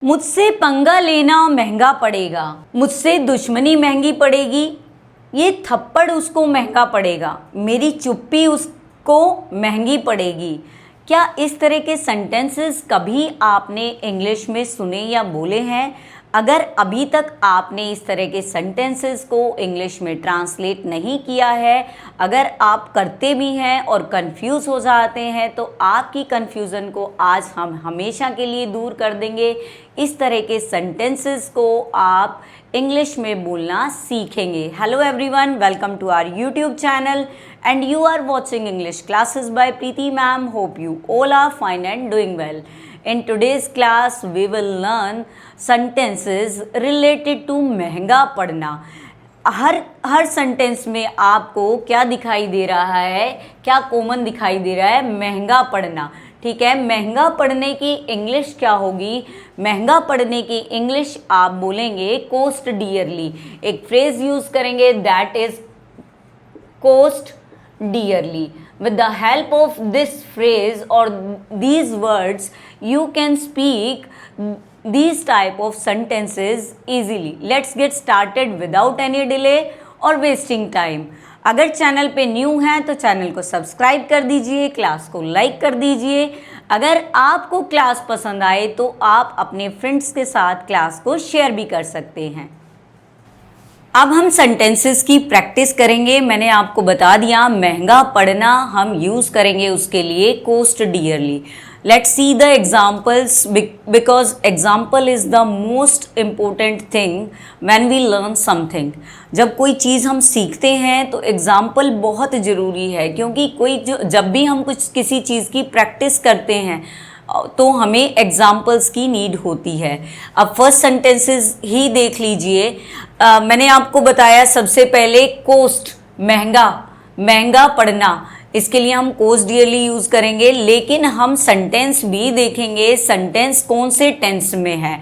मुझसे पंगा लेना महंगा पड़ेगा, मुझसे दुश्मनी महंगी पड़ेगी, ये थप्पड़ उसको महंगा पड़ेगा, मेरी चुप्पी उसको महंगी पड़ेगी। क्या इस तरह के सेंटेंसेस कभी आपने इंग्लिश में सुने या बोले हैं? अगर अभी तक आपने इस तरह के सेंटेंसेस को इंग्लिश में ट्रांसलेट नहीं किया है, अगर आप करते भी हैं और कंफ्यूज हो जाते हैं, तो आपकी कंफ्यूजन को आज हम हमेशा के लिए दूर कर देंगे। इस तरह के सेंटेंसेस को आप इंग्लिश में बोलना सीखेंगे। Hello everyone, welcome to our YouTube channel and you are watching English classes by Preeti ma'am. Hope you all are fine and doing well. In today's class we will learn sentences related to महंगा पढ़ना। हर sentence में आपको क्या दिखाई दे रहा है, क्या common दिखाई दे रहा है? महंगा पढ़ना। ठीक है, महंगा पढ़ने की इंग्लिश क्या होगी? महंगा पढ़ने की इंग्लिश आप बोलेंगे कोस्ट डियरली। एक फ्रेज यूज करेंगे that is cost dearly. With the help of this phrase or these words, you can speak these type of sentences easily. Let's get started without any delay or wasting time. अगर channel पे new हैं तो channel को subscribe कर दीजिए, class को like कर दीजिए। अगर आपको क्लास पसंद आए तो आप अपने फ्रेंड्स के साथ क्लास को शेयर भी कर सकते हैं। अब हम सेंटेंसेस की प्रैक्टिस करेंगे। मैंने आपको बता दिया महंगा पढ़ना हम यूज़ करेंगे उसके लिए cost dearly. Let's see the examples because example is the most important thing when we learn something. जब कोई चीज़ हम सीखते हैं तो एग्जाम्पल बहुत ज़रूरी है, क्योंकि जब भी हम किसी चीज़ की प्रैक्टिस करते हैं तो हमें एग्जाम्पल्स की नीड होती है। अब फर्स्ट सेंटेंसेस ही देख लीजिए। मैंने आपको बताया सबसे पहले कोस्ट, महंगा पढ़ना, इसके लिए हम कोस्ट डियरली यूज़ करेंगे, लेकिन हम सेंटेंस भी देखेंगे सेंटेंस कौन से टेंस में है,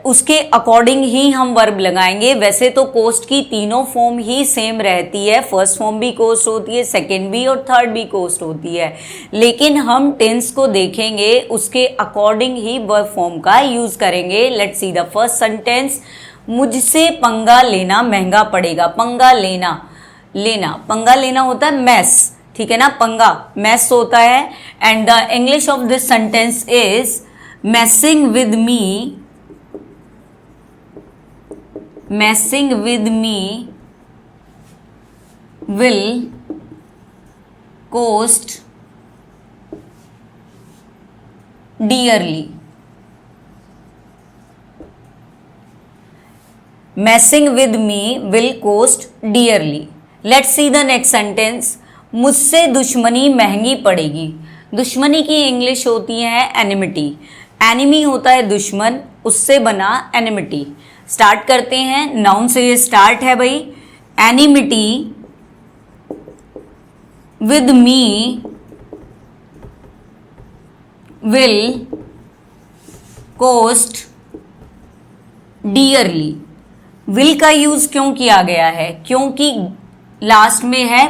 उसके अकॉर्डिंग ही हम वर्ब लगाएंगे। वैसे तो कोस्ट की तीनों फॉर्म ही सेम रहती है, फर्स्ट फॉर्म भी कोस्ट होती है, सेकेंड भी और थर्ड भी कोस्ट होती है, लेकिन हम टेंस को देखेंगे उसके अकॉर्डिंग ही वर्ब फॉर्म का यूज़ करेंगे। Let's see the first sentence. मुझसे पंगा लेना महंगा पड़ेगा। पंगा पंगा लेना होता है मैस, ठीक है ना, पंगा मैस होता है। And the English of this sentence is messing with me will cost dearly. Messing with me will cost dearly. Let's see the next sentence. मुझसे दुश्मनी महंगी पड़ेगी। दुश्मनी की इंग्लिश होती है एनिमिटी। एनिमी होता है दुश्मन, उससे बना एनिमिटी। स्टार्ट करते हैं, नाउन से ये स्टार्ट है भाई। Enmity with me will cost dearly. Will का यूज क्यों किया गया है? क्योंकि लास्ट में है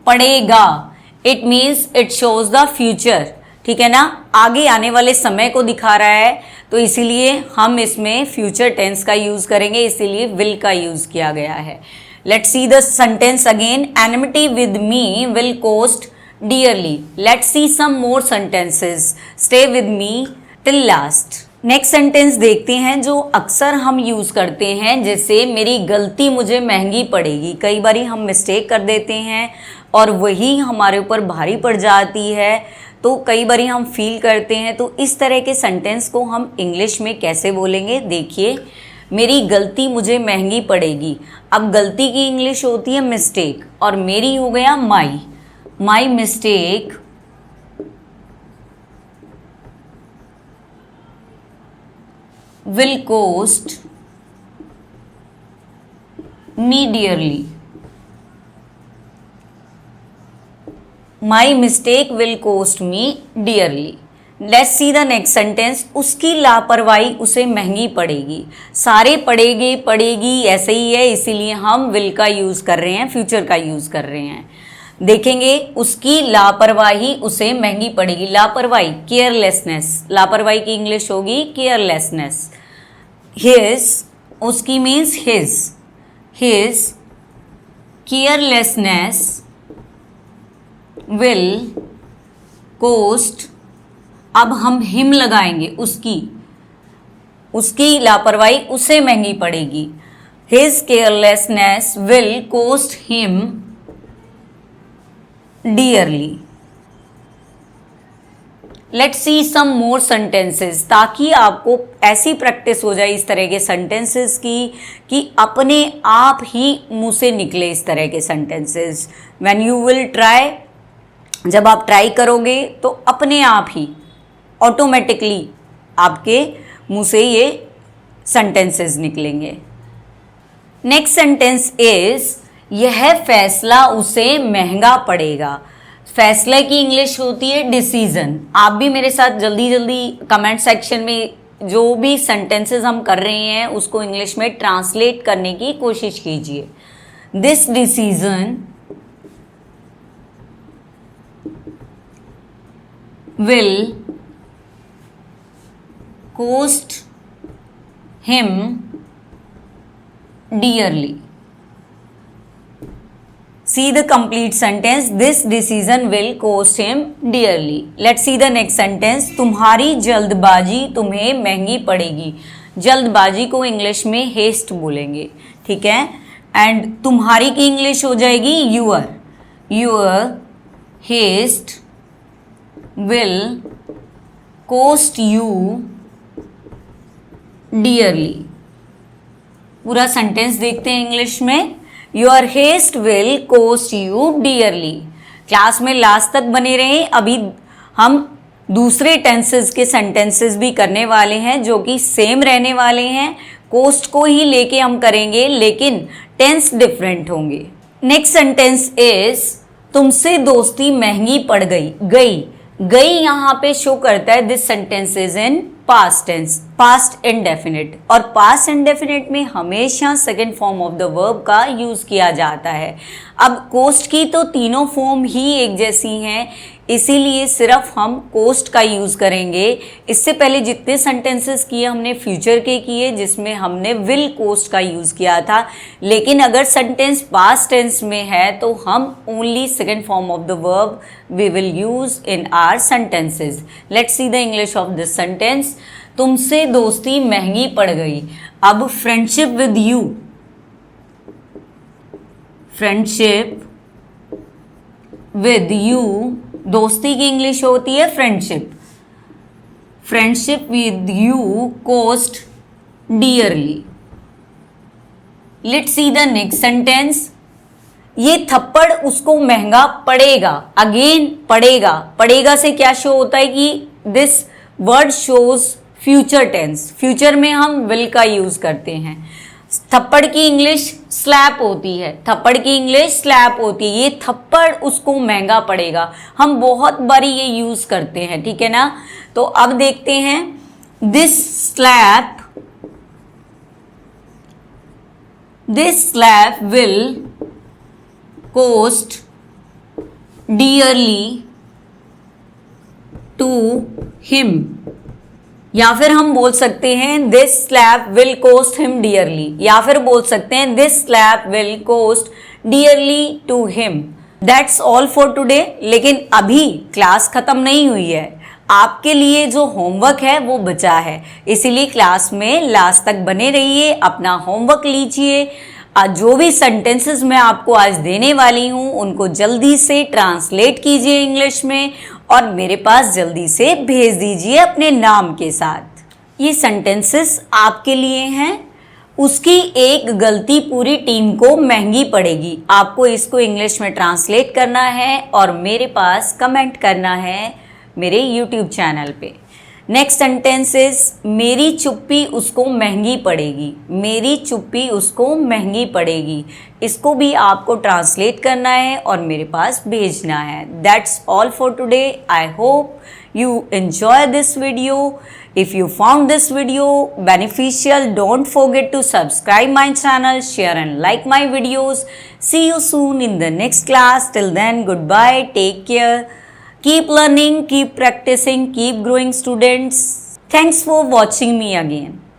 पड़ेगा। It means it shows the future, ठीक है ना, आगे आने वाले समय को दिखा रहा है, तो इसीलिए हम इसमें फ्यूचर टेंस का यूज करेंगे, इसीलिए विल का यूज किया गया है। Let's see the sentence again. Enmity with me will cost dearly. Let's see some more sentences. Stay with me till last. Next sentence देखते हैं जो अक्सर हम यूज़ करते हैं, जैसे मेरी गलती मुझे महंगी पड़ेगी। कई बार हम मिस्टेक कर देते हैं और वही हमारे ऊपर भारी पड़ जाती है, तो कई बार हम फील करते हैं। तो इस तरह के सेंटेंस को हम इंग्लिश में कैसे बोलेंगे? देखिए, मेरी गलती मुझे महंगी पड़ेगी। अब गलती की इंग्लिश होती है मिस्टेक, और मेरी हो गया my mistake will cost me dearly. My mistake will cost me dearly. Let's see the next sentence. उसकी लापरवाही उसे महंगी पड़ेगी। सारे पड़ेगी ऐसे ही है, इसीलिए हम will का यूज़ कर रहे हैं, फ्यूचर का यूज़ कर रहे हैं। देखेंगे उसकी लापरवाही उसे महंगी पड़ेगी। लापरवाही केयरलेसनेस, लापरवाही की इंग्लिश होगी केयरलेसनेस। हिज, उसकी means his carelessness will cost, अब हम हिम लगाएंगे, उसकी लापरवाही उसे महंगी पड़ेगी। His carelessness will cost him dearly. Let's see some more sentences, ताकि आपको ऐसी प्रैक्टिस हो जाए इस तरह के सेंटेंसेस की कि अपने आप ही मुंह से निकले इस तरह के sentences. When you will try, जब आप ट्राई करोगे तो अपने आप ही ऑटोमेटिकली आपके मुंह से ये सेंटेंसेस निकलेंगे। नेक्स्ट सेंटेंस इज, यह फैसला उसे महंगा पड़ेगा। फैसले की इंग्लिश होती है डिसीजन। आप भी मेरे साथ जल्दी जल्दी कमेंट सेक्शन में जो भी सेंटेंसेस हम कर रहे हैं उसको इंग्लिश में ट्रांसलेट करने की कोशिश कीजिए। This decision will cost him dearly. See the complete sentence. This decision will cost him dearly. Let's see the next sentence. तुम्हारी जल्दबाजी तुम्हें महंगी पड़ेगी। जल्दबाजी को इंग्लिश में हेस्ट बोलेंगे, ठीक है। एंड तुम्हारी की इंग्लिश हो जाएगी your haste will cost you dearly. पूरा सेंटेंस देखते हैं इंग्लिश में। Your haste will cost you dearly. Class में लास्ट तक बने रहें, अभी हम दूसरे टेंसेस के सेंटेंसेस भी करने वाले हैं जो कि सेम रहने वाले हैं। कोस्ट को ही लेके हम करेंगे लेकिन टेंस डिफरेंट होंगे। नेक्स्ट सेंटेंस इज, तुमसे दोस्ती महंगी पड़ गई यहाँ पे शो करता है this sentence is in past tense, past indefinite. और पास्ट इंडेफिनिट में हमेशा second form of the verb का यूज किया जाता है। अब कोस्ट की तो तीनों फॉर्म ही एक जैसी हैं, इसीलिए सिर्फ हम कोस्ट का यूज करेंगे। इससे पहले जितने सेंटेंसेस किए हमने फ्यूचर के किए जिसमें हमने विल कोस्ट का यूज किया था। लेकिन अगर सेंटेंस पास्ट टेंस में है तो हम only second form of the verb we will use in our sentences. Let's see the English of this sentence. तुमसे दोस्ती महंगी पड़ गई। अब friendship with you, friendship with you, दोस्ती की इंग्लिश होती है friendship. Friendship with you cost dearly. Let's see the next sentence. ये थप्पड़ उसको महंगा पड़ेगा। अगेन पड़ेगा से क्या शो होता है कि this word shows future tense. Future में हम विल का यूज करते हैं। थप्पड़ की इंग्लिश स्लैप होती है, ये थप्पड़ उसको महंगा पड़ेगा। हम बहुत बारी ये यूज करते हैं, ठीक है ना। तो अब देखते हैं, this slap will cost dearly to him. या फिर हम बोल सकते हैं this slap will cost him dearly, या फिर बोल सकते हैं this slap will cost dearly to him. That's all for today. लेकिन अभी क्लास खत्म नहीं हुई है, आपके लिए जो होमवर्क है वो बचा है, इसीलिए क्लास में लास्ट तक बने रहिए, अपना होमवर्क लीजिए। जो भी सेंटेंसेस मैं आपको आज देने वाली हूँ उनको जल्दी से ट्रांसलेट कीजिए इंग्लिश में और मेरे पास जल्दी से भेज दीजिए अपने नाम के साथ। ये सेंटेंसेस आपके लिए हैं। उसकी एक गलती पूरी टीम को महंगी पड़ेगी। आपको इसको इंग्लिश में ट्रांसलेट करना है और मेरे पास कमेंट करना है मेरे YouTube चैनल पे। नेक्स्ट सेंटेंस इज, मेरी चुप्पी उसको महंगी पड़ेगी। इसको भी आपको ट्रांसलेट करना है और मेरे पास भेजना है। That's all for today. I hope you enjoy this video. If you found this video beneficial, don't forget to subscribe my channel, share and like my videos. See you soon in the next class. Till then, goodbye, take care. Keep learning, keep practicing, keep growing students. Thanks for watching me again.